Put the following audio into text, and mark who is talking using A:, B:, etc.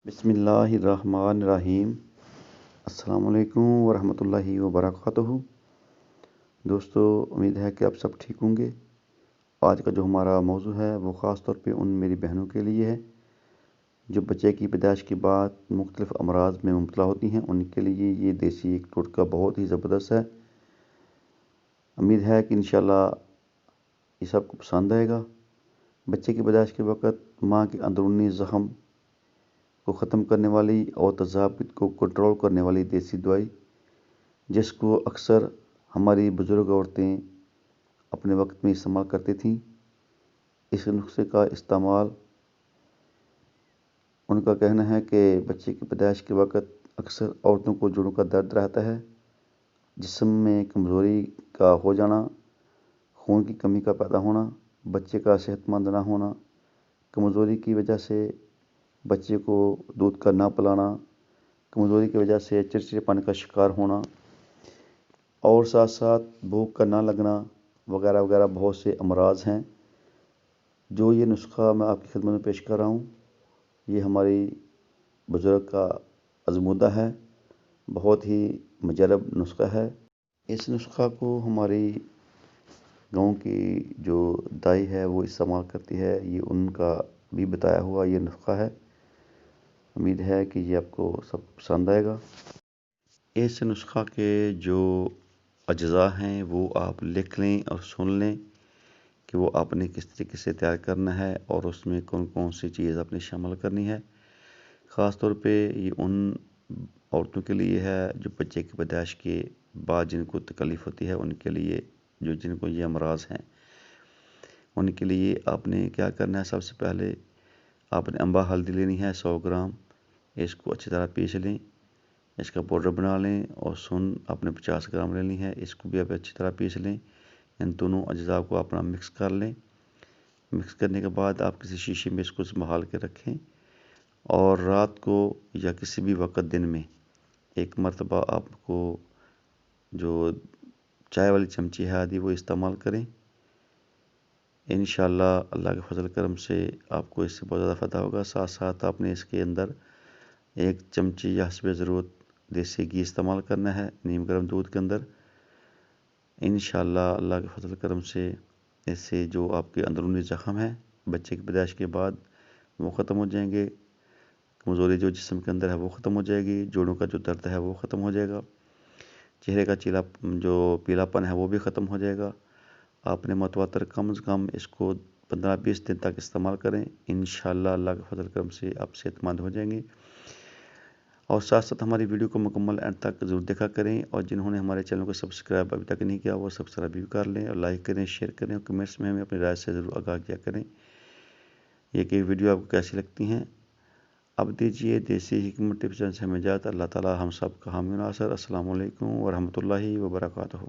A: بسم اللہ الرحمن الرحیم۔ السلام علیکم ورحمۃ اللہ وبرکاتہ۔ دوستو، امید ہے کہ آپ سب ٹھیک ہوں گے۔ آج کا جو ہمارا موضوع ہے وہ خاص طور پہ ان میری بہنوں کے لیے ہے جو بچے کی پیدائش کے بعد مختلف امراض میں مبتلا ہوتی ہیں۔ ان کے لیے یہ دیسی ایک ٹوٹکا بہت ہی زبردست ہے۔ امید ہے کہ انشاءاللہ یہ سب کو پسند آئے گا۔ بچے کی پیدائش کے وقت ماں کے اندرونی زخم کو ختم کرنے والی اور تذابط کو کنٹرول کرنے والی دیسی دوائی، جس کو اکثر ہماری بزرگ عورتیں اپنے وقت میں استعمال کرتی تھیں، اس نسخے کا استعمال ان کا کہنا ہے کہ بچے کی پیدائش کے وقت اکثر عورتوں کو جوڑوں کا درد رہتا ہے، جسم میں کمزوری کا ہو جانا، خون کی کمی کا پیدا ہونا، بچے کا صحت مند نہ ہونا، کمزوری کی وجہ سے بچے کو دودھ کا نہ پلانا، کمزوری کی وجہ سے چڑچڑے پن کا شکار ہونا، اور ساتھ ساتھ بھوک کا نہ لگنا وغیرہ وغیرہ بہت سے امراض ہیں۔ جو یہ نسخہ میں آپ کی خدمت میں پیش کر رہا ہوں، یہ ہماری بزرگ کا آزمودہ ہے، بہت ہی مجرب نسخہ ہے۔ اس نسخہ کو ہماری گاؤں کی جو دائی ہے وہ استعمال کرتی ہے، یہ ان کا بھی بتایا ہوا یہ نسخہ ہے۔ امید ہے کہ یہ آپ کو سب پسند آئے گا۔ اس نسخہ کے جو اجزاء ہیں وہ آپ لکھ لیں اور سن لیں کہ وہ آپ نے کس طریقے سے تیار کرنا ہے اور اس میں کون کون سی چیز آپ نے شامل کرنی ہے۔ خاص طور پہ یہ ان عورتوں کے لیے ہے جو بچے کی پیدائش کے بعد جن کو تکلیف ہوتی ہے، ان کے لیے جن کو یہ امراض ہیں، ان کے لیے آپ نے کیا کرنا ہے۔ سب سے پہلے آپ نے انبا ہلدی لینی ہے 100 گرام، اس کو اچھی طرح پیس لیں، اس کا پاؤڈر بنا لیں، اور سن آپ نے 50 گرام لینی ہے، اس کو بھی آپ اچھی طرح پیس لیں۔ ان دونوں اجزاء کو اپنا مکس کر لیں۔ مکس کرنے کے بعد آپ کسی شیشے میں اس کو سنبھال کے رکھیں، اور رات کو یا کسی بھی وقت دن میں ایک مرتبہ آپ کو جو چائے والی چمچی ہے آدھی وہ استعمال کریں۔ انشاءاللہ اللہ کے فضل کرم سے آپ کو اس سے بہت زیادہ فائدہ ہوگا۔ ساتھ ساتھ آپ نے اس کے اندر 1 چمچی یا حسب ضرورت دیسی گھی استعمال کرنا ہے نیم گرم دودھ کے اندر۔ انشاءاللہ اللہ کے فضل کرم سے اس سے جو آپ کے اندرونی زخم ہیں بچے کی پیدائش کے بعد وہ ختم ہو جائیں گے، کمزوری جو جسم کے اندر ہے وہ ختم ہو جائے گی، جوڑوں کا جو درد ہے وہ ختم ہو جائے گا، چہرے کا جو پیلا پن ہے وہ بھی ختم ہو جائے گا۔ آپ نے متواتر کم از کم اس کو 15-20 دن تک استعمال کریں۔ انشاءاللہ اللہ کے فضل کرم سے آپ صحت مند ہو جائیں گے۔ اور ساتھ ساتھ ہماری ویڈیو کو مکمل اینڈ تک ضرور دیکھا کریں، اور جنہوں نے ہمارے چینل کو سبسکرائب ابھی تک نہیں کیا وہ سبسکرائب بھی کر لیں، اور لائک کریں، شیئر کریں، اور کمنٹس میں ہمیں اپنی رائے سے ضرور آگاہ کیا کریں یہ کہ ویڈیو آپ کو کیسی لگتی ہیں۔ اب دیجیے دیسی حکمت ٹپس سے ہمیں اجازت۔ اللہ تعالی ہم سب کا حامی و ناصر۔ السلام علیکم ورحمۃ اللہ وبرکاتہ۔